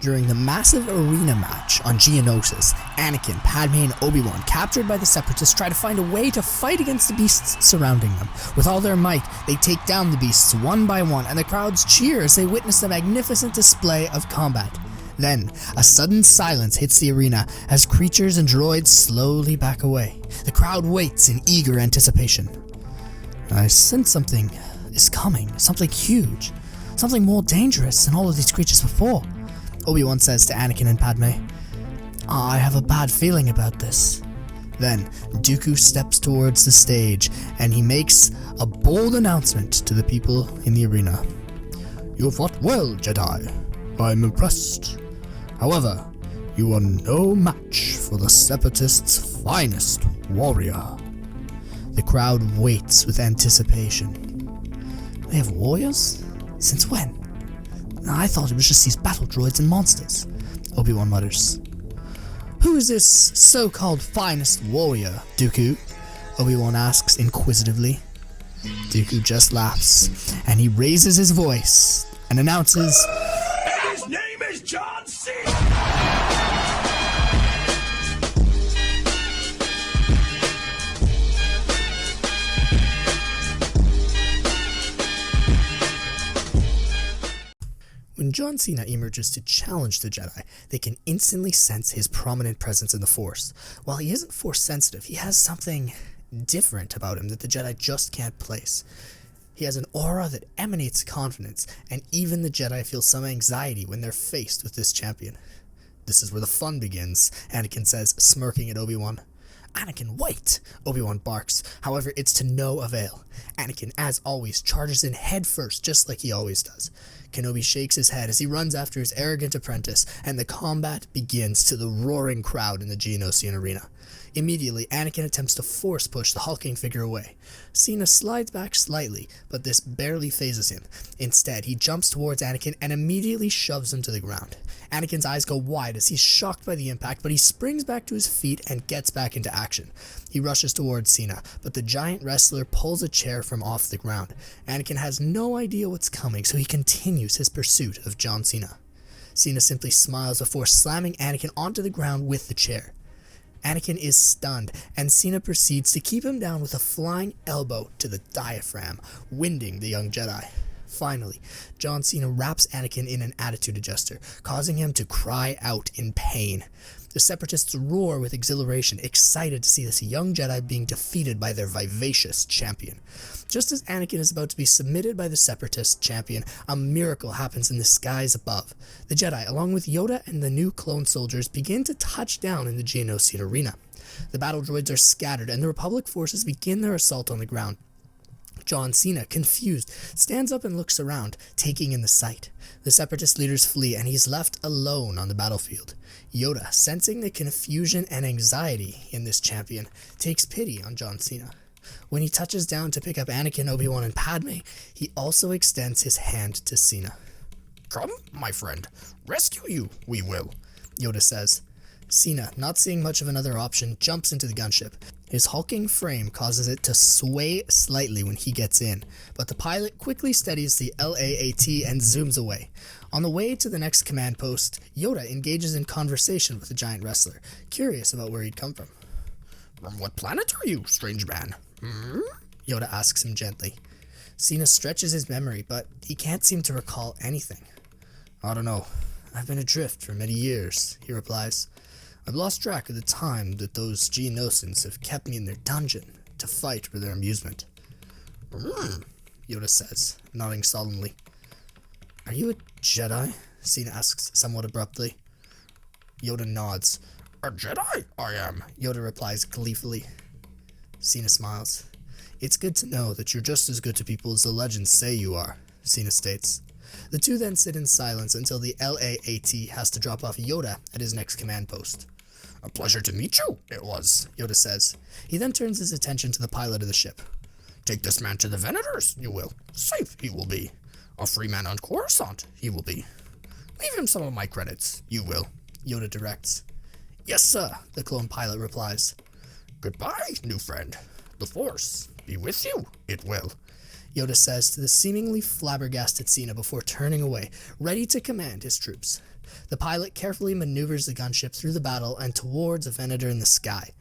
During the massive arena match on Geonosis, Anakin, Padme, and Obi-Wan, captured by the Separatists, try to find a way to fight against the beasts surrounding them. With all their might, they take down the beasts one by one, and the crowds cheer as they witness the magnificent display of combat. Then, a sudden silence hits the arena as creatures and droids slowly back away. The crowd waits in eager anticipation. I sense something is coming, something huge, something more dangerous than all of these creatures before. Obi-Wan says to Anakin and Padme, I have a bad feeling about this. Then, Dooku steps towards the stage, and he makes a bold announcement to the people in the arena. You fought well, Jedi. I'm impressed. However, you are no match for the Separatists' finest warrior. The crowd waits with anticipation. They have warriors? Since when? I thought it was just these battle droids and monsters, Obi-Wan mutters. Who is this so-called finest warrior, Dooku? Obi-Wan asks inquisitively. Dooku just laughs, and he raises his voice and announces, His name is John Cena! When John Cena emerges to challenge the Jedi, they can instantly sense his prominent presence in the Force. While he isn't Force-sensitive, he has something different about him that the Jedi just can't place. He has an aura that emanates confidence, and even the Jedi feel some anxiety when they're faced with this champion. This is where the fun begins, Anakin says, smirking at Obi-Wan. Anakin, wait! Obi-Wan barks. However, it's to no avail. Anakin, as always, charges in head first, just like he always does. Kenobi shakes his head as he runs after his arrogant apprentice, and the combat begins to the roaring crowd in the Geonosian arena. Immediately, Anakin attempts to force push the hulking figure away. Cena slides back slightly, but this barely phases him. Instead, he jumps towards Anakin and immediately shoves him to the ground. Anakin's eyes go wide as he's shocked by the impact, but he springs back to his feet and gets back into action. He rushes towards Cena, but the giant wrestler pulls a chair from off the ground. Anakin has no idea what's coming, so he continues his pursuit of John Cena. Cena simply smiles before slamming Anakin onto the ground with the chair. Anakin is stunned, and Cena proceeds to keep him down with a flying elbow to the diaphragm, winding the young Jedi. Finally, John Cena wraps Anakin in an attitude adjuster, causing him to cry out in pain. The Separatists roar with exhilaration, excited to see this young Jedi being defeated by their vivacious champion. Just as Anakin is about to be submitted by the Separatist champion, a miracle happens in the skies above. The Jedi, along with Yoda and the new clone soldiers, begin to touch down in the Geonosian arena. The battle droids are scattered, and the Republic forces begin their assault on the ground. John Cena, confused, stands up and looks around, taking in the sight. The Separatist leaders flee, and he's left alone on the battlefield. Yoda, sensing the confusion and anxiety in this champion, takes pity on John Cena. When he touches down to pick up Anakin, Obi-Wan, and Padme, he also extends his hand to Cena. Come, my friend. Rescue you, we will, Yoda says. Cena, not seeing much of another option, jumps into the gunship. His hulking frame causes it to sway slightly when he gets in, but the pilot quickly steadies the LAAT and zooms away. On the way to the next command post, Yoda engages in conversation with the giant wrestler, curious about where he'd come from. From what planet are you, strange man? Yoda asks him gently. Cena stretches his memory, but he can't seem to recall anything. I don't know. I've been adrift for many years, he replies. I've lost track of the time that those Geonosians have kept me in their dungeon to fight for their amusement. Yoda says, nodding solemnly. Are you a Jedi? Cena asks somewhat abruptly. Yoda nods. A Jedi? I am, Yoda replies gleefully. Cena smiles. It's good to know that you're just as good to people as the legends say you are, Cena states. The two then sit in silence until the LAAT has to drop off Yoda at his next command post. A pleasure to meet you, it was, Yoda says. He then turns his attention to the pilot of the ship. Take this man to the Venators, you will. Safe he will be. A free man on Coruscant, he will be. Leave him some of my credits, you will, Yoda directs. Yes, sir, the clone pilot replies. Goodbye, new friend. The Force be with you, it will, Yoda says to the seemingly flabbergasted Cena before turning away, ready to command his troops. The pilot carefully maneuvers the gunship through the battle and towards a Venator in the sky.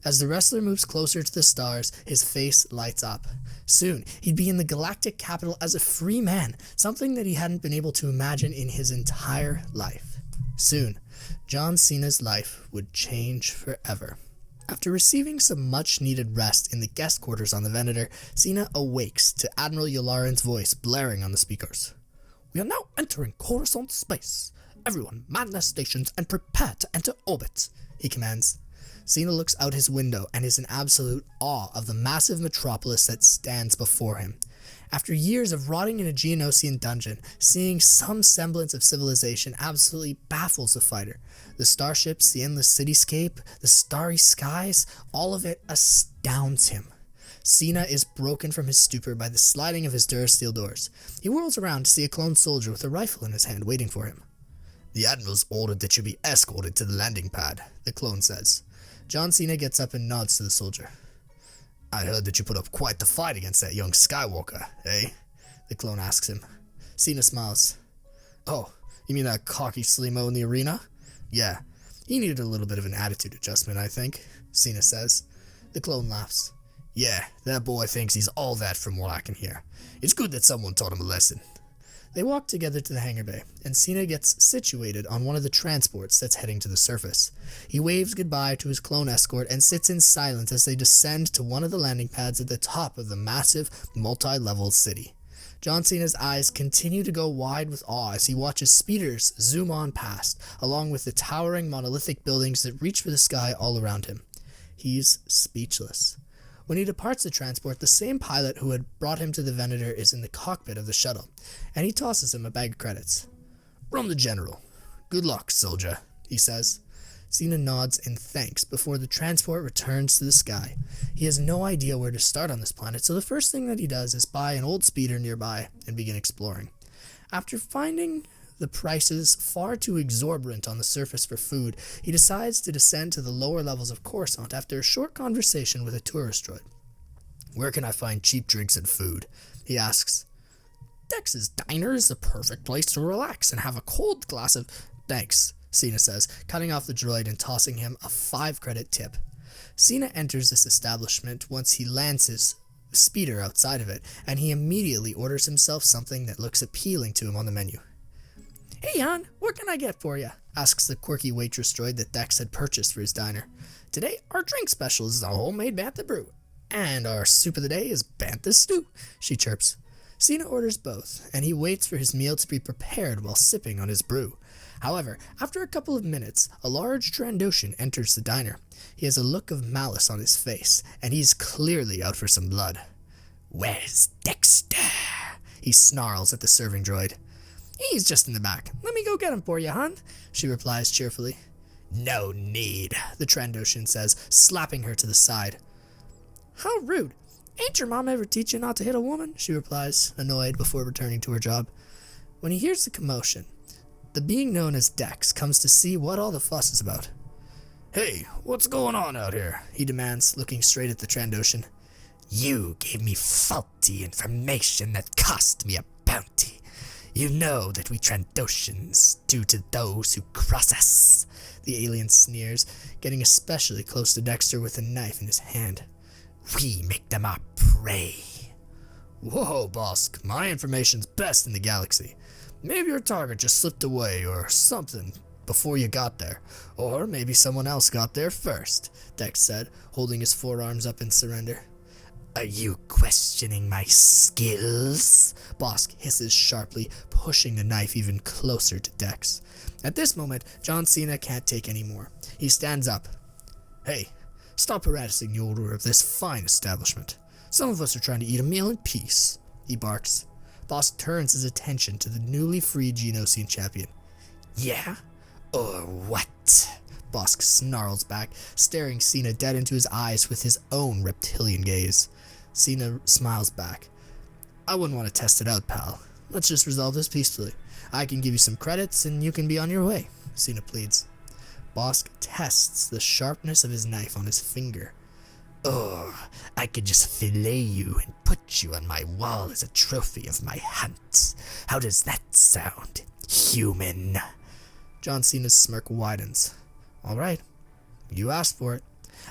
As the wrestler moves closer to the stars, his face lights up. Soon, he'd be in the galactic capital as a free man, something that he hadn't been able to imagine in his entire life. Soon, John Cena's life would change forever. After receiving some much-needed rest in the guest quarters on the Venator, Cena awakes to Admiral Yularen's voice blaring on the speakers. We are now entering Coruscant space. Everyone man their stations and prepare to enter orbit, he commands. Cena looks out his window and is in absolute awe of the massive metropolis that stands before him. After years of rotting in a Geonosian dungeon, seeing some semblance of civilization absolutely baffles the fighter. The starships, the endless cityscape, the starry skies, all of it astounds him. Cena is broken from his stupor by the sliding of his Durasteel doors. He whirls around to see a clone soldier with a rifle in his hand waiting for him. The Admiral's ordered that you be escorted to the landing pad, the clone says. John Cena gets up and nods to the soldier. I heard that you put up quite the fight against that young Skywalker, eh? The clone asks him. Cena smiles. Oh, you mean that cocky Slimo in the arena? Yeah, he needed a little bit of an attitude adjustment, I think, Cena says. The clone laughs. Yeah, that boy thinks he's all that from what I can hear. It's good that someone taught him a lesson. They walk together to the hangar bay, and Cena gets situated on one of the transports that's heading to the surface. He waves goodbye to his clone escort and sits in silence as they descend to one of the landing pads at the top of the massive, multi-level city. John Cena's eyes continue to go wide with awe as he watches speeders zoom on past, along with the towering monolithic buildings that reach for the sky all around him. He's speechless. When he departs the transport, the same pilot who had brought him to the Venator is in the cockpit of the shuttle, and he tosses him a bag of credits. From the General. Good luck, soldier, he says. Cena nods in thanks before the transport returns to the sky. He has no idea where to start on this planet, so the first thing that he does is buy an old speeder nearby and begin exploring. After finding the prices far too exorbitant on the surface for food, he decides to descend to the lower levels of Coruscant after a short conversation with a tourist droid. Where can I find cheap drinks and food? He asks. Dex's Diner is the perfect place to relax and have a cold glass of... Thanks, Cena says, cutting off the droid and tossing him a 5-credit tip. Cena enters this establishment once he lands his speeder outside of it, and he immediately orders himself something that looks appealing to him on the menu. Hey, hon, what can I get for you? Asks the quirky waitress droid that Dex had purchased for his diner. Today, our drink special is a homemade bantha brew, and our soup of the day is bantha stew, she chirps. Cena orders both, and he waits for his meal to be prepared while sipping on his brew. However, after a couple of minutes, a large Trandoshan enters the diner. He has a look of malice on his face, and he's clearly out for some blood. Where's Dexter? He snarls at the serving droid. He's just in the back. Let me go get him for you, hon, she replies cheerfully. No need, the Trandoshan says, slapping her to the side. How rude. Ain't your mom ever teach you not to hit a woman? She replies, annoyed, before returning to her job. When he hears the commotion, the being known as Dex comes to see what all the fuss is about. Hey, what's going on out here? He demands, looking straight at the Trandoshan. You gave me faulty information that cost me a bounty. You know that we Trandoshans do to those who cross us. The alien sneers, getting especially close to Dexter with a knife in his hand. We make them our prey. Whoa, Bosk, my information's best in the galaxy. Maybe your target just slipped away or something before you got there. Or maybe someone else got there first, Dex said, holding his forearms up in surrender. Are you questioning my skills? Bosk hisses sharply, pushing the knife even closer to Dex. At this moment, John Cena can't take any more. He stands up. Hey, stop harassing the owner of this fine establishment. Some of us are trying to eat a meal in peace, he barks. Bosk turns his attention to the newly freed Geonosian champion. Yeah? Or what? Bosk snarls back, staring Cena dead into his eyes with his own reptilian gaze. Cena smiles back. I wouldn't want to test it out, pal. Let's just resolve this peacefully. I can give you some credits and you can be on your way, Cena pleads. Bosk tests the sharpness of his knife on his finger. Oh, I could just fillet you and put you on my wall as a trophy of my hunt. How does that sound, human? John Cena's smirk widens. All right, you asked for it.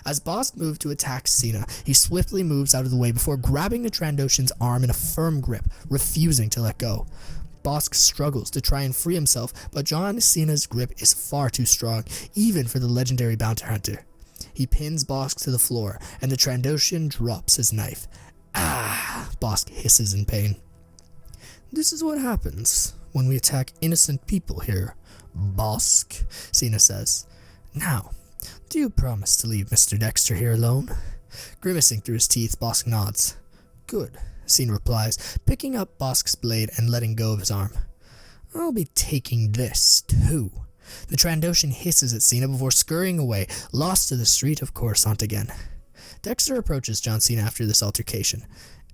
As Bosk moved to attack Cena, he swiftly moves out of the way before grabbing the Trandoshan's arm in a firm grip, refusing to let go. Bosk struggles to try and free himself, but John Cena's grip is far too strong, even for the legendary bounty hunter. He pins Bosk to the floor, and the Trandoshan drops his knife. Ah! Bosk hisses in pain. This is what happens when we attack innocent people here, Bosk, Cena says. Now, do you promise to leave Mr. Dexter here alone? Grimacing through his teeth, Bosk nods. Good, Cena replies, picking up Bosk's blade and letting go of his arm. I'll be taking this, too. The Trandoshan hisses at Cena before scurrying away, lost to the street of Coruscant again. Dexter approaches John Cena after this altercation.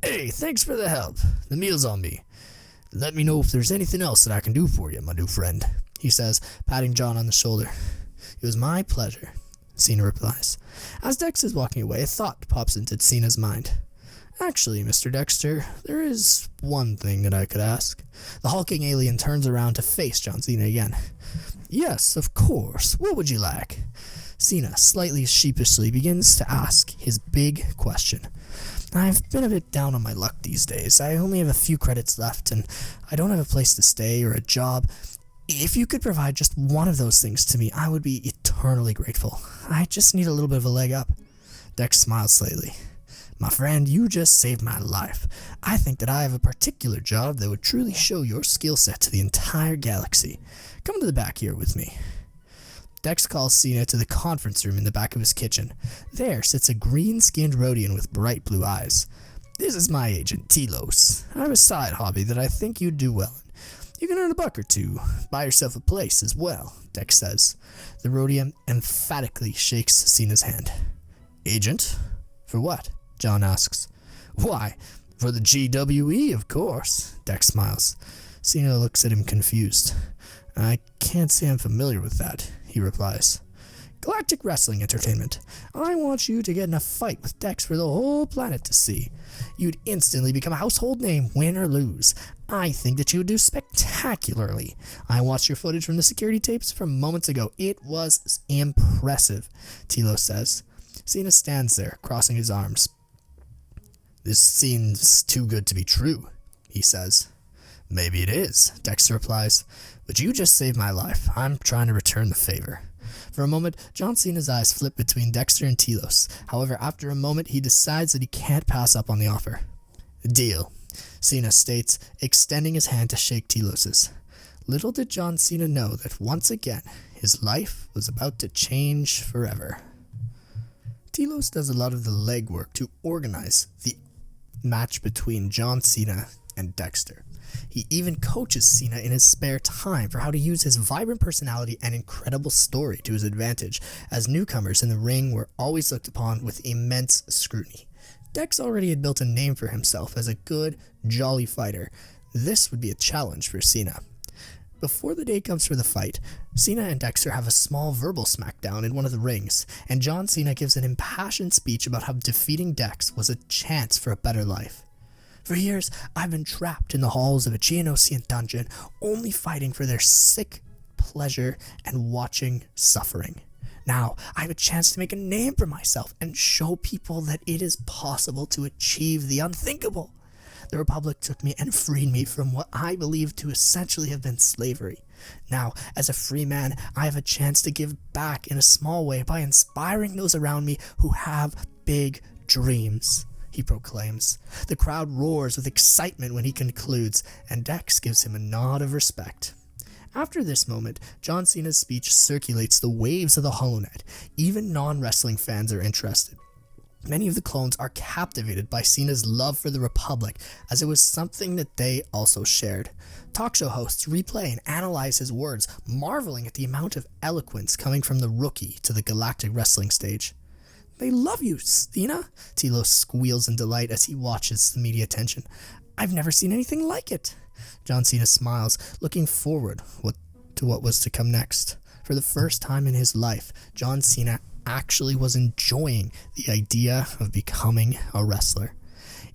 Hey, thanks for the help. The meal's on me. Let me know if there's anything else that I can do for you, my new friend, he says, patting John on the shoulder. It was my pleasure, Cena replies. As Dex is walking away, a thought pops into Cena's mind. Actually, Mr. Dexter, there is one thing that I could ask. The hulking alien turns around to face John Cena again. Yes, of course. What would you like? Cena slightly sheepishly begins to ask his big question. I've been a bit down on my luck these days. I only have a few credits left, and I don't have a place to stay or a job. If you could provide just one of those things to me, I would be eternally grateful. I just need a little bit of a leg up. Dex smiles slightly. My friend, you just saved my life. I think that I have a particular job that would truly show your skill set to the entire galaxy. Come to the back here with me. Dex calls Cena to the conference room in the back of his kitchen. There sits a green-skinned Rhodian with bright blue eyes. This is my agent, Telos. I have a side hobby that I think you'd do well in. You can earn $1 or $2. Buy yourself a place as well, Dex says. The Rhodian emphatically shakes Cena's hand. Agent? For what? John asks. Why, for the GWE, of course, Dex smiles. Cena looks at him confused. I can't say I'm familiar with that, he replies. Galactic Wrestling Entertainment. I want you to get in a fight with Dex for the whole planet to see. You'd instantly become a household name, win or lose. I think that you would do spectacularly. I watched your footage from the security tapes from moments ago. It was impressive, Telos says. Cena stands there, crossing his arms. This seems too good to be true, he says. Maybe it is, Dexter replies. But you just saved my life. I'm trying to return the favor. For a moment, John Cena's eyes flip between Dexter and Telos. However, after a moment, he decides that he can't pass up on the offer. Deal, Cena states, extending his hand to shake Telos's. Little did John Cena know that once again, his life was about to change forever. Telos does a lot of the legwork to organize the match between John Cena and Dexter. He even coaches Cena in his spare time for how to use his vibrant personality and incredible story to his advantage, as newcomers in the ring were always looked upon with immense scrutiny. Dex already had built a name for himself as a good, jolly fighter. This would be a challenge for Cena. Before the day comes for the fight, Cena and Dexter have a small verbal smackdown in one of the rings, and John Cena gives an impassioned speech about how defeating Dex was a chance for a better life. For years, I've been trapped in the halls of a Geonosian dungeon, only fighting for their sick pleasure and watching suffering. Now, I have a chance to make a name for myself and show people that it is possible to achieve the unthinkable. The Republic took me and freed me from what I believe to essentially have been slavery. Now, as a free man, I have a chance to give back in a small way by inspiring those around me who have big dreams, he proclaims. The crowd roars with excitement when he concludes, and Dex gives him a nod of respect. After this moment, John Cena's speech circulates the waves of the HoloNet. Even non-wrestling fans are interested. Many of the clones are captivated by Cena's love for the Republic, as it was something that they also shared. Talk show hosts replay and analyze his words, marveling at the amount of eloquence coming from the rookie to the galactic wrestling stage. They love you, Cena, Telos squeals in delight as he watches the media attention. I've never seen anything like it. John Cena smiles, looking forward to what was to come next. For the first time in his life, John Cena actually was enjoying the idea of becoming a wrestler.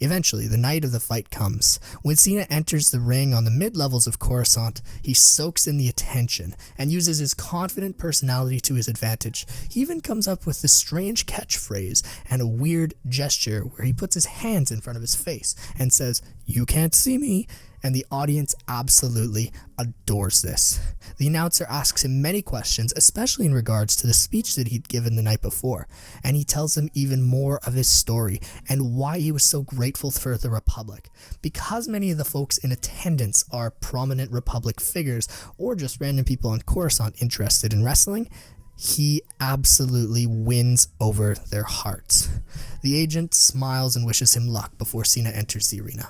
Eventually, the night of the fight comes. When Cena enters the ring on the mid-levels of Coruscant, he soaks in the attention and uses his confident personality to his advantage. He even comes up with this strange catchphrase and a weird gesture where he puts his hands in front of his face and says, "You can't see me," and the audience absolutely adores this. The announcer asks him many questions, especially in regards to the speech that he'd given the night before, and he tells him even more of his story and why he was so grateful for the Republic. Because many of the folks in attendance are prominent Republic figures or just random people on Coruscant interested in wrestling, he absolutely wins over their hearts. The agent smiles and wishes him luck before Cena enters the arena.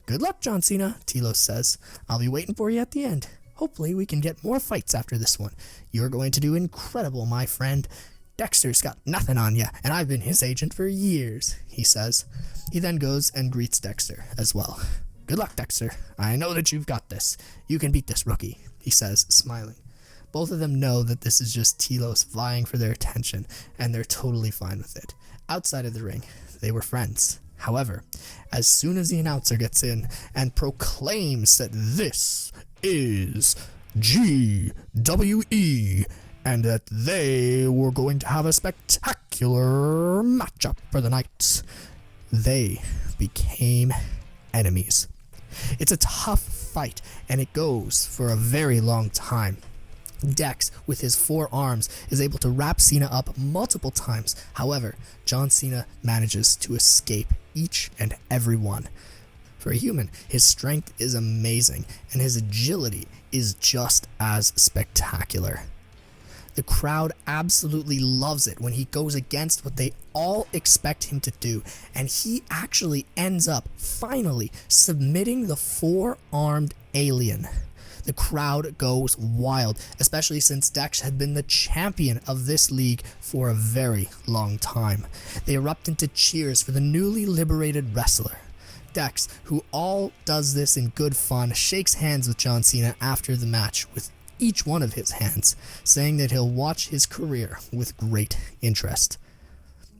"Good luck, John Cena," Telos says. "I'll be waiting for you at the end. Hopefully we can get more fights after this one. You're going to do incredible, my friend. Dexter's got nothing on you, and I've been his agent for years," he says. He then goes and greets Dexter as well. "Good luck, Dexter. I know that you've got this. You can beat this rookie," he says, smiling. Both of them know that this is just Telos vying for their attention, and they're totally fine with it. Outside of the ring, they were friends. However, as soon as the announcer gets in and proclaims that this is GWE and that they were going to have a spectacular matchup for the night, they became enemies. It's a tough fight, and it goes for a very long time. Dex, with his 4 arms, is able to wrap Cena up multiple times. However, John Cena manages to escape each and every one. For a human, his strength is amazing, and his agility is just as spectacular. The crowd absolutely loves it when he goes against what they all expect him to do, and he actually ends up finally submitting the 4-armed alien. The crowd goes wild, especially since Dex had been the champion of this league for a very long time. They erupt into cheers for the newly liberated wrestler. Dex, who all does this in good fun, shakes hands with John Cena after the match with each one of his hands, saying that he'll watch his career with great interest.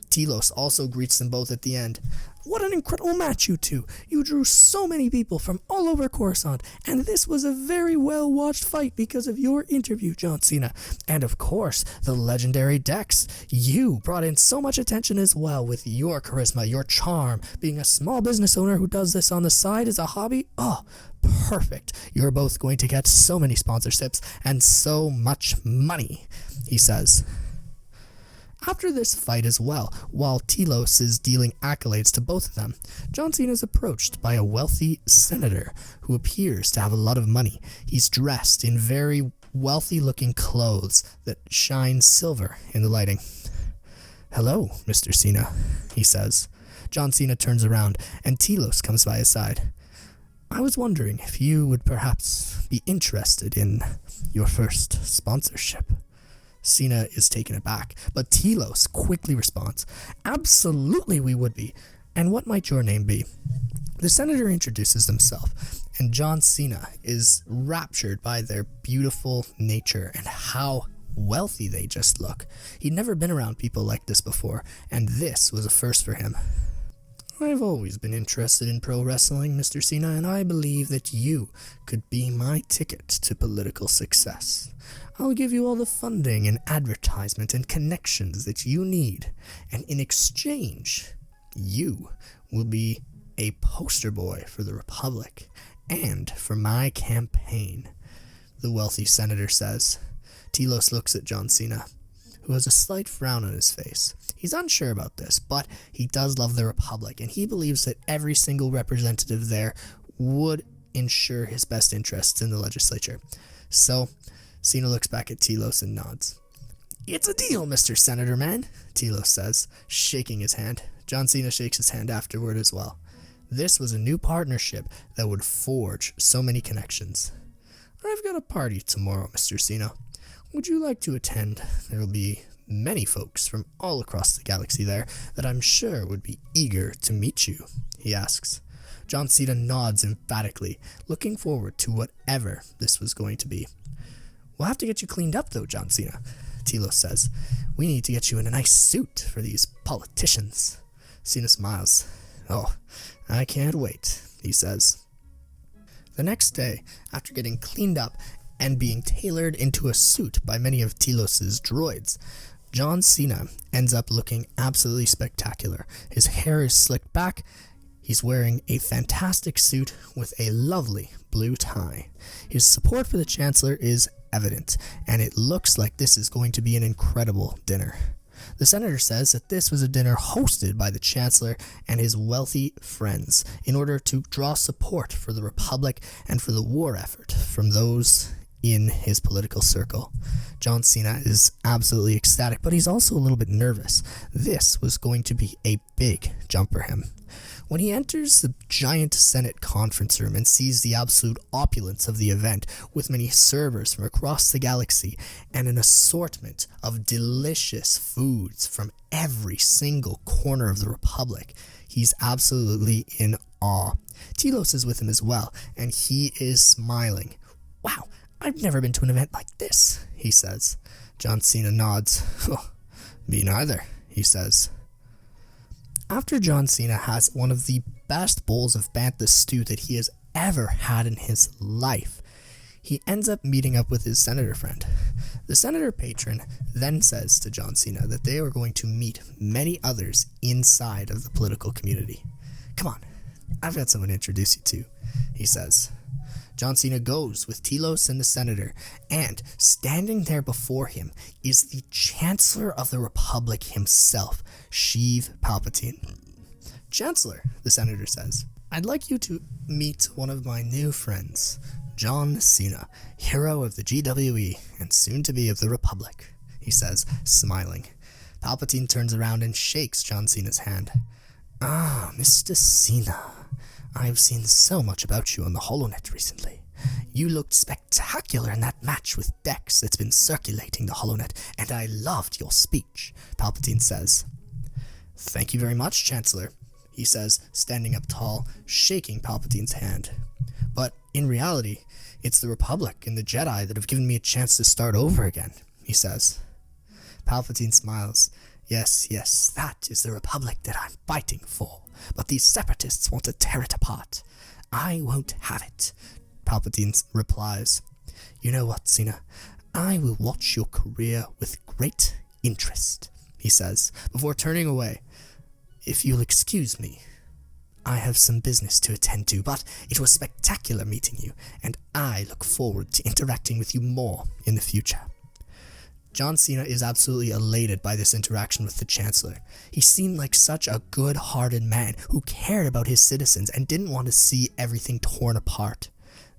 Telos also greets them both at the end. "What an incredible match, you two. You drew so many people from all over Coruscant, and this was a very well-watched fight because of your interview, John Cena. And of course, the legendary Dex. You brought in so much attention as well with your charisma, your charm. Being a small business owner who does this on the side as a hobby, perfect. You're both going to get so many sponsorships and so much money," he says. After this fight as well, while Telos is dealing accolades to both of them, John Cena is approached by a wealthy senator who appears to have a lot of money. He's dressed in very wealthy-looking clothes that shine silver in the lighting. "Hello, Mr. Cena," he says. John Cena turns around, and Telos comes by his side. "I was wondering if you would perhaps be interested in your first sponsorship." Cena is taken aback, but Telos quickly responds, "Absolutely we would be. And what might your name be?" The senator introduces himself, and John Cena is raptured by their beautiful nature and how wealthy they just look. He'd never been around people like this before, and this was a first for him. "I've always been interested in pro wrestling, Mr. Cena, and I believe that you could be my ticket to political success. I'll give you all the funding and advertisement and connections that you need, and in exchange, you will be a poster boy for the Republic and for my campaign," the wealthy senator says. Telos looks at John Cena, who has a slight frown on his face. He's unsure about this, but he does love the Republic, and he believes that every single representative there would ensure his best interests in the legislature. So, Cena looks back at Telos and nods. "It's a deal, Mr. Senator Man," Telos says, shaking his hand. John Cena shakes his hand afterward as well. This was a new partnership that would forge so many connections. "I've got a party tomorrow, Mr. Cena. Would you like to attend? There will be many folks from all across the galaxy there that I'm sure would be eager to meet you," he asks. John Cena nods emphatically, looking forward to whatever this was going to be. "We'll have to get you cleaned up though, John Cena," Telos says. "We need to get you in a nice suit for these politicians." Cena smiles. Oh, I can't wait, he says. The next day, after getting cleaned up and being tailored into a suit by many of Telos' droids, John Cena ends up looking absolutely spectacular. His hair is slicked back, he's wearing a fantastic suit with a lovely blue tie. His support for the Chancellor is evident, and it looks like this is going to be an incredible dinner. The senator says that this was a dinner hosted by the Chancellor and his wealthy friends in order to draw support for the Republic and for the war effort from those in his political circle. John Cena is absolutely ecstatic, but he's also a little bit nervous. This was going to be a big jump for him. When he enters the giant Senate conference room and sees the absolute opulence of the event, with many servers from across the galaxy and an assortment of delicious foods from every single corner of the Republic, he's absolutely in awe. Telos is with him as well, and he is smiling. Wow, I've never been to an event like this, he says. John Cena nods. Oh, me neither, he says. After John Cena has one of the best bowls of bantha stew that he has ever had in his life, he ends up meeting up with his senator friend. The senator patron then says to John Cena that they are going to meet many others inside of the political community. Come on, I've got someone to introduce you to, he says. John Cena goes with Telos and the senator, and standing there before him is the Chancellor of the Republic himself, Sheev Palpatine. Chancellor, the senator says, I'd like you to meet one of my new friends, John Cena, hero of the GWE and soon to be of the Republic, he says, smiling. Palpatine turns around and shakes John Cena's hand. Ah, Mr. Cena, I've seen so much about you on the HoloNet recently. You looked spectacular in that match with Dex that's been circulating the HoloNet, and I loved your speech, Palpatine says. Thank you very much, Chancellor, he says, standing up tall, shaking Palpatine's hand. But in reality, it's the Republic and the Jedi that have given me a chance to start over again, he says. Palpatine smiles. Yes, that is the Republic that I'm fighting for. But these separatists want to tear it apart. I won't have it, Palpatine replies. You know what, Cena? I will watch your career with great interest, he says, before turning away. If you'll excuse me, I have some business to attend to, but it was spectacular meeting you, and I look forward to interacting with you more in the future. John Cena is absolutely elated by this interaction with the Chancellor. He seemed like such a good-hearted man who cared about his citizens and didn't want to see everything torn apart.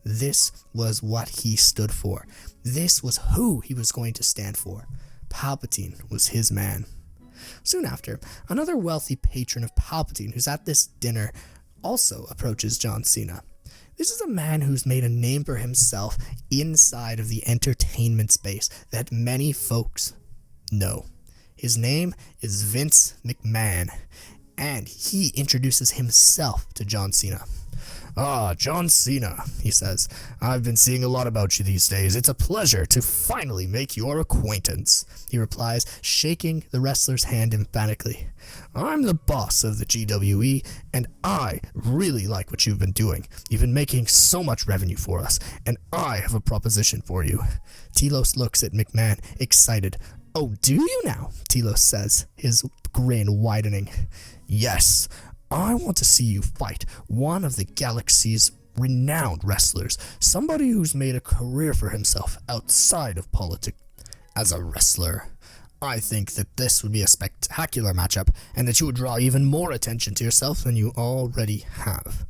This was what he stood for. This was who he was going to stand for. Palpatine was his man. Soon after, another wealthy patron of Palpatine who's at this dinner also approaches John Cena. This is a man who's made a name for himself inside of the entertainment space that many folks know. His name is Vince McMahon, and he introduces himself to John Cena. Ah, John Cena, he says. I've been seeing a lot about you these days. It's a pleasure to finally make your acquaintance, he replies, shaking the wrestler's hand emphatically. I'm the boss of the GWE, and I really like what you've been doing. You've been making so much revenue for us, and I have a proposition for you. Telos looks at McMahon, excited. Oh, do you now? Telos says, his grin widening. Yes, I want to see you fight one of the galaxy's renowned wrestlers, somebody who's made a career for himself outside of politics. As a wrestler, I think that this would be a spectacular matchup, and that you would draw even more attention to yourself than you already have.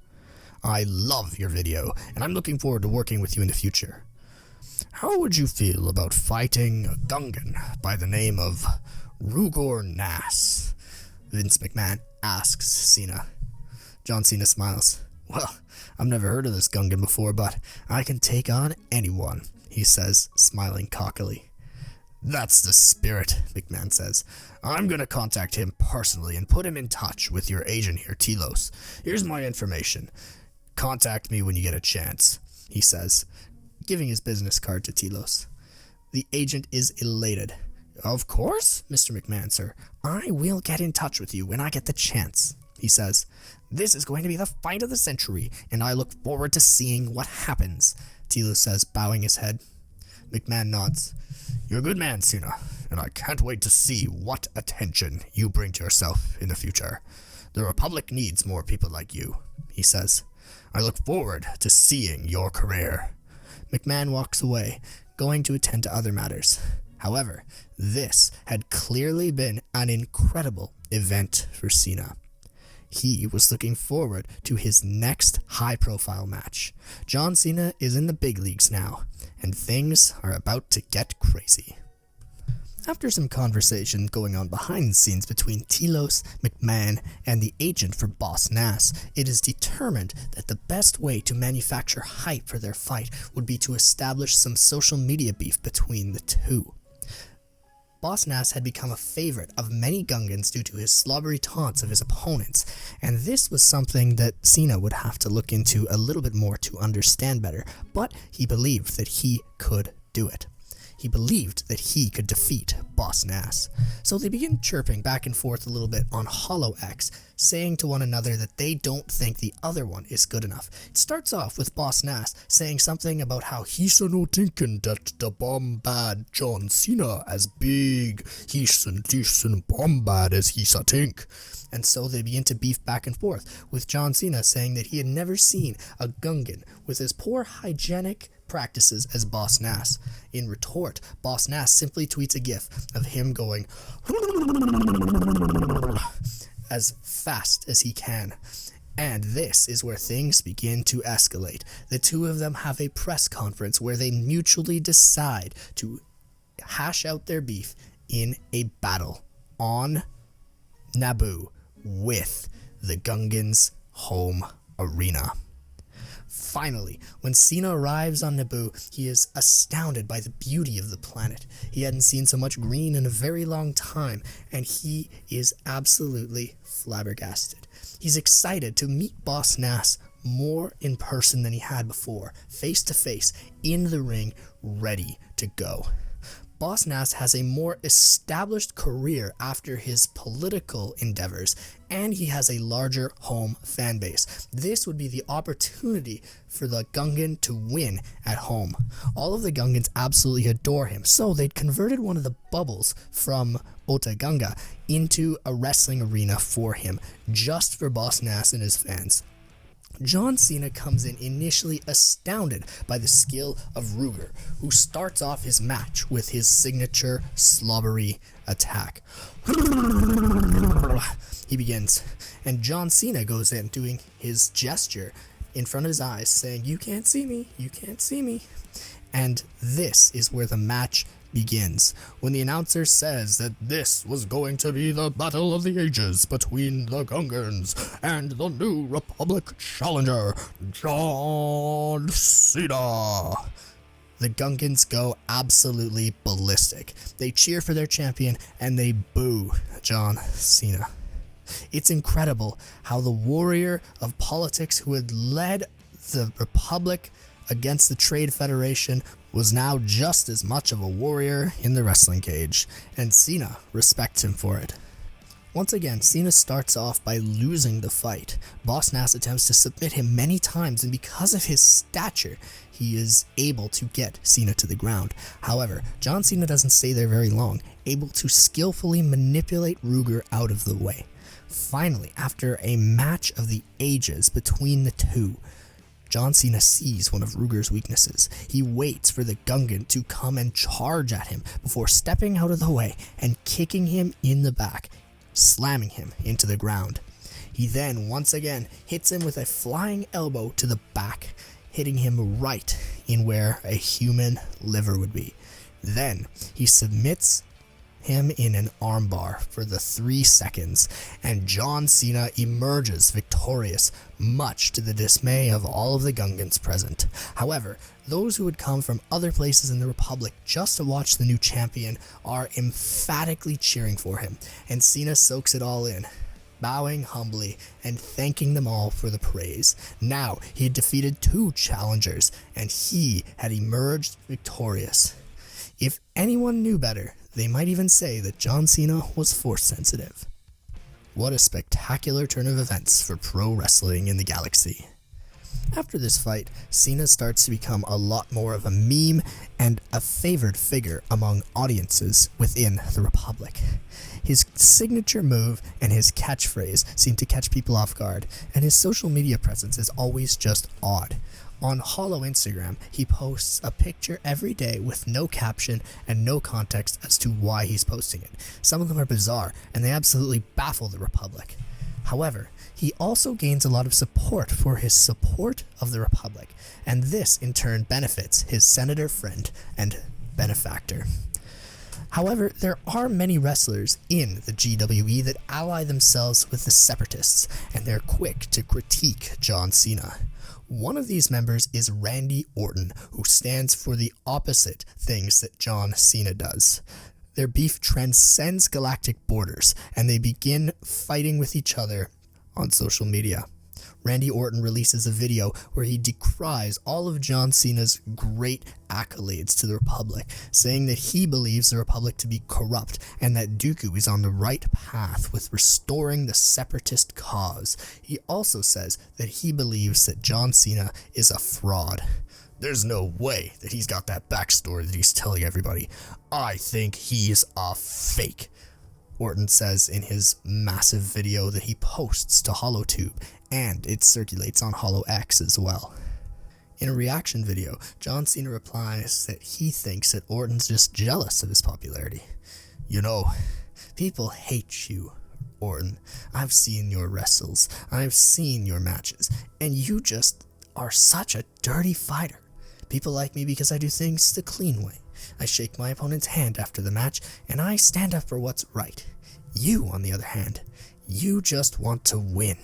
I love your video, and I'm looking forward to working with you in the future. How would you feel about fighting a Gungan by the name of Rugor Nass? Vince McMahon asks Cena. John Cena smiles. Well, I've never heard of this Gungan before, but I can take on anyone, he says, smiling cockily. That's the spirit, McMahon says. I'm gonna contact him personally and put him in touch with your agent here, Telos. Here's my information. Contact me when you get a chance, he says, giving his business card to Telos. The agent is elated. Of course, Mr. McMahon, sir. I will get in touch with you when I get the chance, he he says. This is going to be the fight of the century, and I look forward to seeing what happens, Tilo says, bowing his head. McMahon nods. You're a good man, Cena, and I can't wait to see what attention you bring to yourself in the future. The Republic needs more people like you, he says. I look forward to seeing your career. McMahon walks away, going to attend to other matters. However, this had clearly been an incredible event for Cena. He was looking forward to his next high-profile match. John Cena is in the big leagues now, and things are about to get crazy. After some conversation going on behind the scenes between Telos, McMahon, and the agent for Boss Nass, it is determined that the best way to manufacture hype for their fight would be to establish some social media beef between the two. Boss Nass had become a favorite of many Gungans due to his slobbery taunts of his opponents, and this was something that Cena would have to look into a little bit more to understand better, but he believed that he could do it. He believed that he could defeat Boss Nass. So they begin chirping back and forth a little bit on Hollow X, saying to one another that they don't think the other one is good enough. It starts off with Boss Nass saying something about how he's no thinking that the bombad John Cena as big, he's bombad as he's a think. And so they begin to beef back and forth, with John Cena saying that he had never seen a Gungan with as poor hygienic practices as Boss Nass. In retort, Boss Nass simply tweets a gif of him going as fast as he can. And this is where things begin to escalate. The two of them have a press conference where they mutually decide to hash out their beef in a battle on Naboo with the Gungans' home arena. Finally, when Cena arrives on Naboo, he is astounded by the beauty of the planet. He hadn't seen so much green in a very long time, and he is absolutely flabbergasted. He's excited to meet Boss Nass more in person than he had before, face to face, in the ring, ready to go. Boss Nass has a more established career after his political endeavors, and he has a larger home fan base. This would be the opportunity for the Gungan to win at home. All of the Gungans absolutely adore him, so they'd converted one of the bubbles from Ota Gunga into a wrestling arena for him, just for Boss Nass and his fans. John Cena comes in initially astounded by the skill of Ruger, who starts off his match with his signature slobbery attack. He begins, and John Cena goes in doing his gesture in front of his eyes, saying, "You can't see me, you can't see me." And this is where the match begins, when the announcer says that this was going to be the battle of the ages between the Gungans and the new Republic challenger, John Cena. The Gungans go absolutely ballistic. They cheer for their champion and they boo John Cena. It's incredible how the warrior of politics who had led the Republic against the Trade Federation was now just as much of a warrior in the wrestling cage, and Cena respects him for it. Once again, Cena starts off by losing the fight. Boss Nass attempts to submit him many times, and because of his stature, he is able to get Cena to the ground. However, John Cena doesn't stay there very long, able to skillfully manipulate Ruger out of the way. Finally, after a match of the ages between the two, John Cena sees one of Ruger's weaknesses. He waits for the Gungan to come and charge at him before stepping out of the way and kicking him in the back, slamming him into the ground. He then once again hits him with a flying elbow to the back, hitting him right in where a human liver would be. Then he submits him in an armbar for the 3 seconds, and John Cena emerges victorious, much to the dismay of all of the Gungans present. However, those who had come from other places in the Republic just to watch the new champion are emphatically cheering for him, and Cena soaks it all in, bowing humbly and thanking them all for the praise. Now he had defeated 2 challengers, and he had emerged victorious. If anyone knew better, they might even say that John Cena was force sensitive. What a spectacular turn of events for pro wrestling in the galaxy. After this fight, Cena starts to become a lot more of a meme and a favored figure among audiences within the Republic. His signature move and his catchphrase seem to catch people off guard, and his social media presence is always just odd. On Holo Instagram, he posts a picture every day with no caption and no context as to why he's posting it. Some of them are bizarre, and they absolutely baffle the Republic. However, he also gains a lot of support for his support of the Republic, and this in turn benefits his senator friend and benefactor. However, there are many wrestlers in the GWE that ally themselves with the Separatists, and they're quick to critique John Cena. One of these members is Randy Orton, who stands for the opposite things that John Cena does. Their beef transcends galactic borders, and they begin fighting with each other on social media. Randy Orton releases a video where he decries all of John Cena's great accolades to the Republic, saying that he believes the Republic to be corrupt and that Dooku is on the right path with restoring the Separatist cause. He also says that he believes that John Cena is a fraud. There's no way that he's got that backstory that he's telling everybody. I think he's a fake, Orton says in his massive video that he posts to HoloTube, and it circulates on HoloX as well. In a reaction video, John Cena replies that he thinks that Orton's just jealous of his popularity. You know, people hate you, Orton. I've seen your wrestles, I've seen your matches, and you just are such a dirty fighter. People like me because I do things the clean way. I shake my opponent's hand after the match, and I stand up for what's right. You, on the other hand, you just want to win.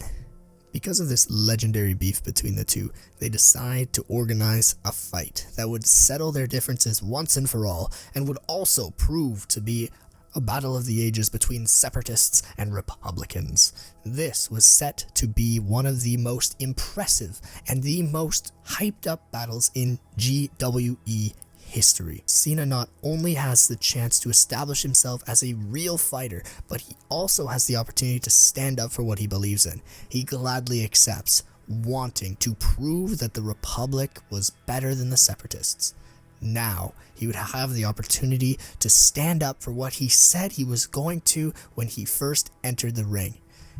Because of this legendary beef between the two, they decide to organize a fight that would settle their differences once and for all, and would also prove to be a battle of the ages between Separatists and Republicans. This was set to be one of the most impressive and the most hyped up battles in GWE history. Cena not only has the chance to establish himself as a real fighter, but he also has the opportunity to stand up for what he believes in. He gladly accepts, wanting to prove that the Republic was better than the Separatists. Now, he would have the opportunity to stand up for what he said he was going to when he first entered the ring.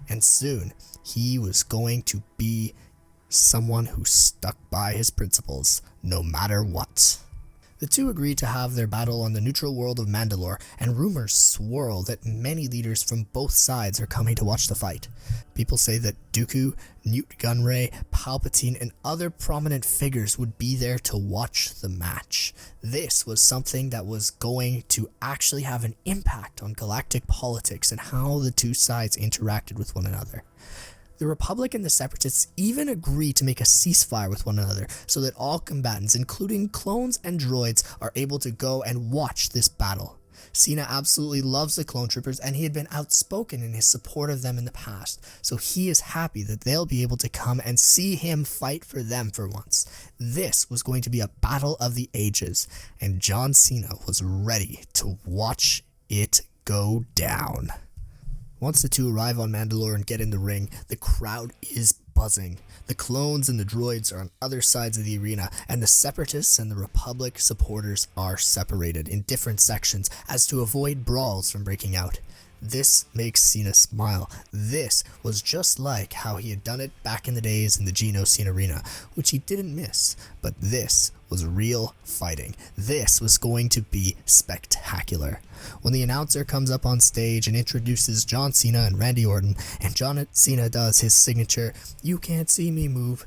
And soon, he was going to be someone who stuck by his principles, no matter what. The two agree to have their battle on the neutral world of Mandalore, and rumors swirl that many leaders from both sides are coming to watch the fight. People say that Dooku, Newt Gunray, Palpatine, and other prominent figures would be there to watch the match. This was something that was going to actually have an impact on galactic politics and how the two sides interacted with one another. The Republic and the Separatists even agree to make a ceasefire with one another so that all combatants, including clones and droids, are able to go and watch this battle. Cena absolutely loves the clone troopers, and he had been outspoken in his support of them in the past, so he is happy that they'll be able to come and see him fight for them for once. This was going to be a battle of the ages, and John Cena was ready to watch it go down. Once the two arrive on Mandalore and get in the ring, the crowd is buzzing. The clones and the droids are on other sides of the arena, and the Separatists and the Republic supporters are separated in different sections as to avoid brawls from breaking out. This makes Cena smile. This was just like how he had done it back in the days in the Geno Cena Arena, which he didn't miss. But this was real fighting. This was going to be spectacular. When the announcer comes up on stage and introduces John Cena and Randy Orton, and John Cena does his signature "You Can't See Me" move,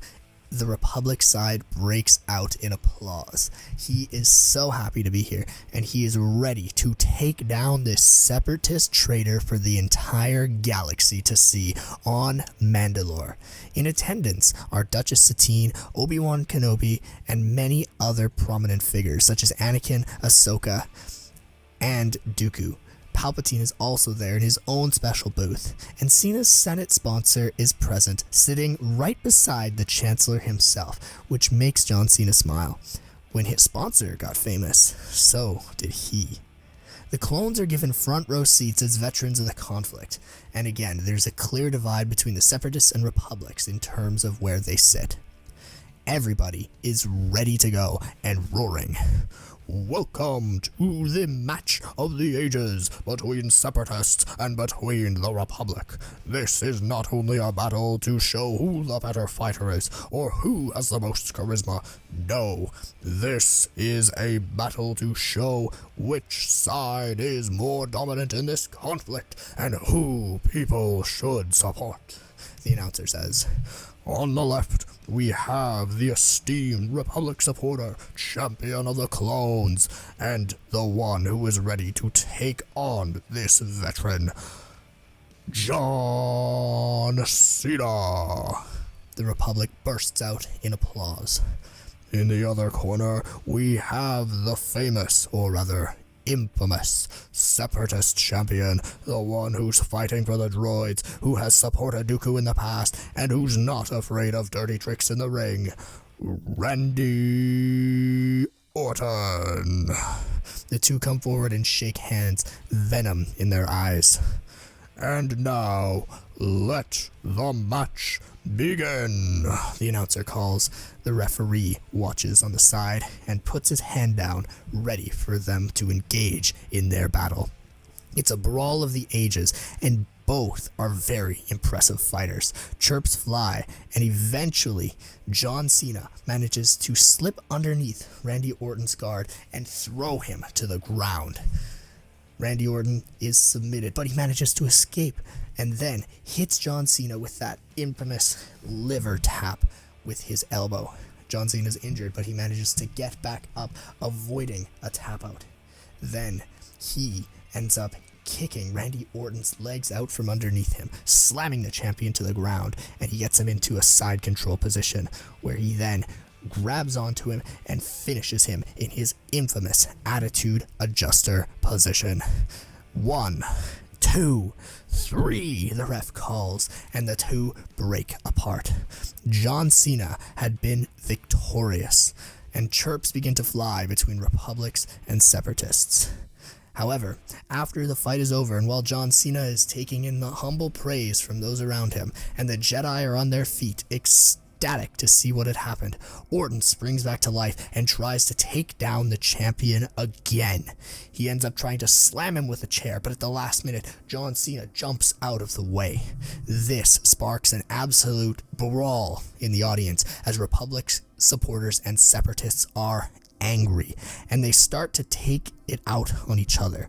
the Republic side breaks out in applause. He is so happy to be here, and he is ready to take down this separatist traitor for the entire galaxy to see on Mandalore. In attendance are Duchess Satine, Obi-Wan Kenobi, and many other prominent figures such as Anakin, Ahsoka, and Dooku. Palpatine is also there in his own special booth, and Cena's Senate sponsor is present, sitting right beside the Chancellor himself, which makes John Cena smile. When his sponsor got famous, so did he. The clones are given front row seats as veterans of the conflict, and again, there's a clear divide between the Separatists and Republics in terms of where they sit. Everybody is ready to go and roaring. Welcome to the match of the ages between Separatists and between the Republic. This is not only a battle to show who the better fighter is or who has the most charisma. No, this is a battle to show which side is more dominant in this conflict and who people should support, the announcer says. On the left, we have the esteemed Republic supporter, champion of the clones, and the one who is ready to take on this veteran, John Cena. The Republic bursts out in applause. In the other corner, we have the famous, or rather, infamous Separatist champion, the one who's fighting for the droids, who has supported Dooku in the past, and who's not afraid of dirty tricks in the ring, Randy Orton. The two come forward and shake hands, venom in their eyes. And now, let the match begin, the announcer calls. The referee watches on the side and puts his hand down, ready for them to engage in their battle. It's a brawl of the ages, and both are very impressive fighters. Chirps fly, and eventually John Cena manages to slip underneath Randy Orton's guard and throw him to the ground. Randy Orton is submitted, but he manages to escape and then hits John Cena with that infamous liver tap with his elbow. John Cena's injured, but he manages to get back up, avoiding a tap out. Then he ends up kicking Randy Orton's legs out from underneath him, slamming the champion to the ground, and he gets him into a side control position where he then grabs onto him and finishes him in his infamous attitude adjuster position. 1, 2, 3, the ref calls, and the two break apart. John Cena had been victorious, and chirps begin to fly between Republics and Separatists. However, after the fight is over, and while John Cena is taking in the humble praise from those around him, and the Jedi are on their feet, ecstatic to see what had happened, Orton springs back to life and tries to take down the champion again. He ends up trying to slam him with a chair, but at the last minute, John Cena jumps out of the way. This sparks an absolute brawl in the audience as Republic supporters and Separatists are angry, and they start to take it out on each other.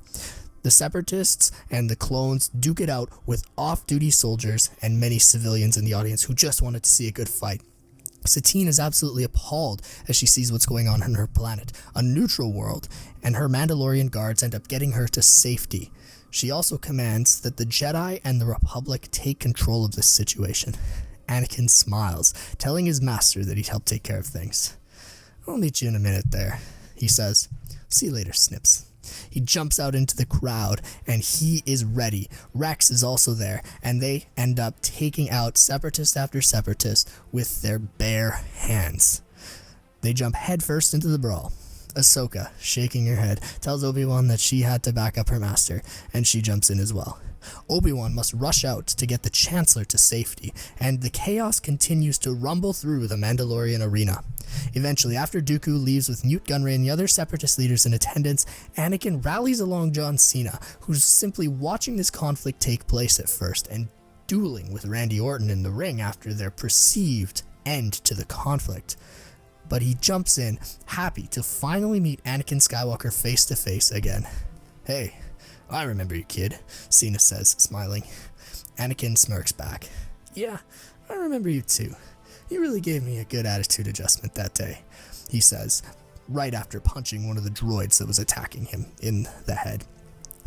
The Separatists and the clones duke it out with off-duty soldiers and many civilians in the audience who just wanted to see a good fight. Satine is absolutely appalled as she sees what's going on her planet, a neutral world, and her Mandalorian guards end up getting her to safety. She also commands that the Jedi and the Republic take control of this situation. Anakin smiles, telling his master that he'd help take care of things. "I'll meet you in a minute there," he says. "See you later, Snips." He jumps out into the crowd, and he is ready. Rex is also there, and they end up taking out Separatist after Separatist with their bare hands. They jump headfirst into the brawl. Ahsoka, shaking her head, tells Obi-Wan that she had to back up her master, and she jumps in as well. Obi-Wan must rush out to get the Chancellor to safety, and the chaos continues to rumble through the Mandalorian arena. Eventually, after Dooku leaves with Newt Gunray and the other Separatist leaders in attendance, Anakin rallies along John Cena, who's simply watching this conflict take place at first, and dueling with Randy Orton in the ring after their perceived end to the conflict. But he jumps in, happy to finally meet Anakin Skywalker face to face again. "Hey, I remember you, kid," Cena says, smiling. Anakin smirks back. "Yeah, I remember you too. You really gave me a good attitude adjustment that day," he says, right after punching one of the droids that was attacking him in the head.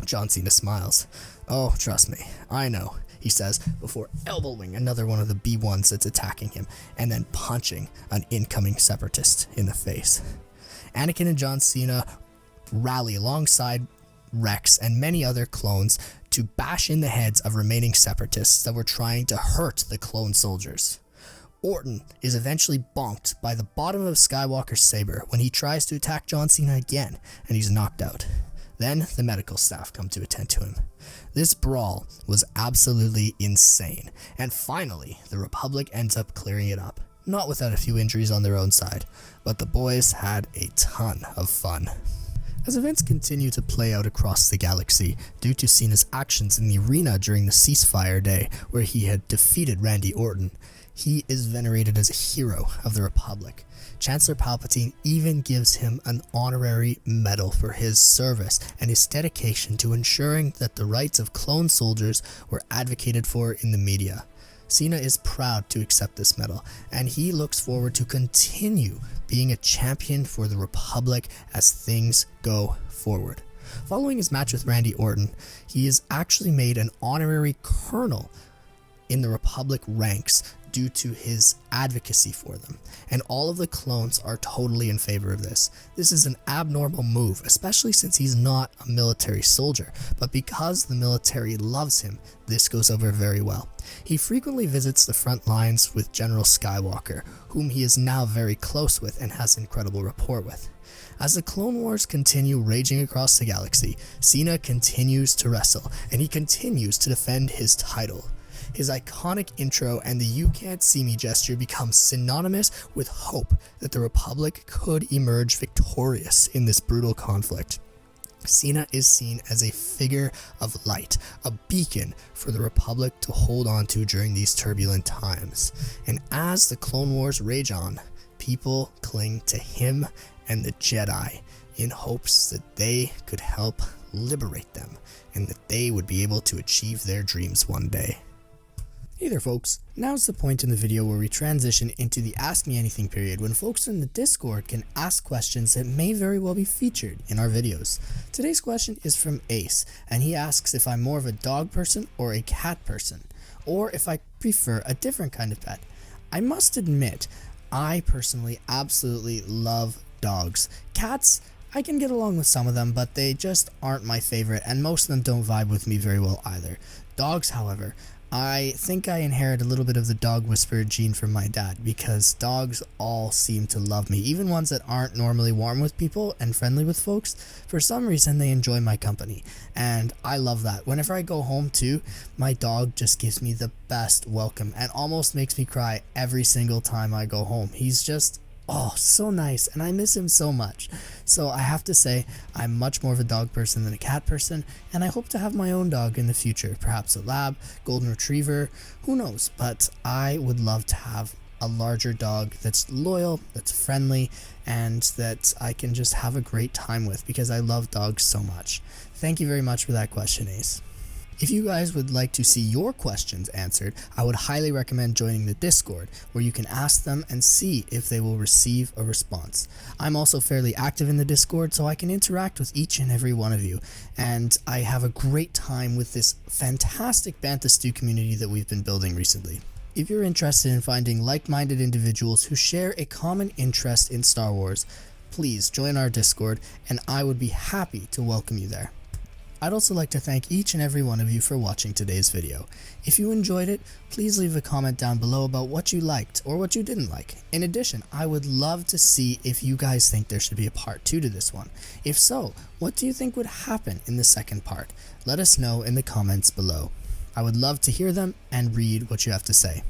John Cena smiles. "Oh, trust me, I know," he says, before elbowing another one of the B-1s that's attacking him, and then punching an incoming Separatist in the face. Anakin and John Cena rally alongside Rex and many other clones to bash in the heads of remaining Separatists that were trying to hurt the clone soldiers. Orton is eventually bonked by the bottom of Skywalker's saber when he tries to attack John Cena again, and he's knocked out. Then the medical staff come to attend to him. This brawl was absolutely insane, and finally the Republic ends up clearing it up. Not without a few injuries on their own side, but the boys had a ton of fun. As events continue to play out across the galaxy, due to Cena's actions in the arena during the ceasefire day where he had defeated Randy Orton, he is venerated as a hero of the Republic. Chancellor Palpatine even gives him an honorary medal for his service and his dedication to ensuring that the rights of clone soldiers were advocated for in the media. Cena is proud to accept this medal, and he looks forward to continue being a champion for the Republic as things go forward. Following his match with Randy Orton, he is actually made an honorary colonel in the Republic ranks due to his advocacy for them, and all of the clones are totally in favor of this. This is an abnormal move, especially since he's not a military soldier, but because the military loves him, this goes over very well. He frequently visits the front lines with General Skywalker, whom he is now very close with and has incredible rapport with. As the Clone Wars continue raging across the galaxy, Cena continues to wrestle, and he continues to defend his title. His iconic intro and the "you can't see me" gesture becomes synonymous with hope that the Republic could emerge victorious in this brutal conflict. Cena is seen as a figure of light, a beacon for the Republic to hold on to during these turbulent times. And as the Clone Wars rage on, people cling to him and the Jedi in hopes that they could help liberate them and that they would be able to achieve their dreams one day. Hey there folks, now's the point in the video where we transition into the Ask Me Anything period when folks in the Discord can ask questions that may very well be featured in our videos. Today's question is from Ace, and he asks if I'm more of a dog person or a cat person, or if I prefer a different kind of pet. I must admit, I personally absolutely love dogs. Cats, I can get along with some of them, but they just aren't my favorite, and most of them don't vibe with me very well either. Dogs, however, I think I inherit a little bit of the dog whisperer gene from my dad, because dogs all seem to love me, even ones that aren't normally warm with people and friendly with folks. For some reason they enjoy my company, and I love that. Whenever I go home too, my dog just gives me the best welcome and almost makes me cry every single time I go home. He's just so nice, and I miss him so much. So I have to say, I'm much more of a dog person than a cat person, and I hope to have my own dog in the future, perhaps a lab, golden retriever, who knows, but I would love to have a larger dog that's loyal, that's friendly, and that I can just have a great time with, because I love dogs so much. Thank you very much for that question, Ace. If you guys would like to see your questions answered, I would highly recommend joining the Discord, where you can ask them and see if they will receive a response. I'm also fairly active in the Discord, so I can interact with each and every one of you, and I have a great time with this fantastic Bantha Stew community that we've been building recently. If you're interested in finding like-minded individuals who share a common interest in Star Wars, please join our Discord, and I would be happy to welcome you there. I'd also like to thank each and every one of you for watching today's video. If you enjoyed it, please leave a comment down below about what you liked or what you didn't like. In addition, I would love to see if you guys think there should be a part 2 to this one. If so, what do you think would happen in the second part? Let us know in the comments below. I would love to hear them and read what you have to say.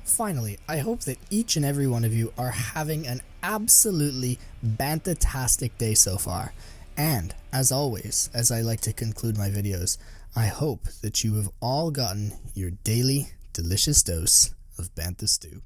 Finally, I hope that each and every one of you are having an absolutely bantastic day so far. And, as always, as I like to conclude my videos, I hope that you have all gotten your daily delicious dose of Bantha Stew.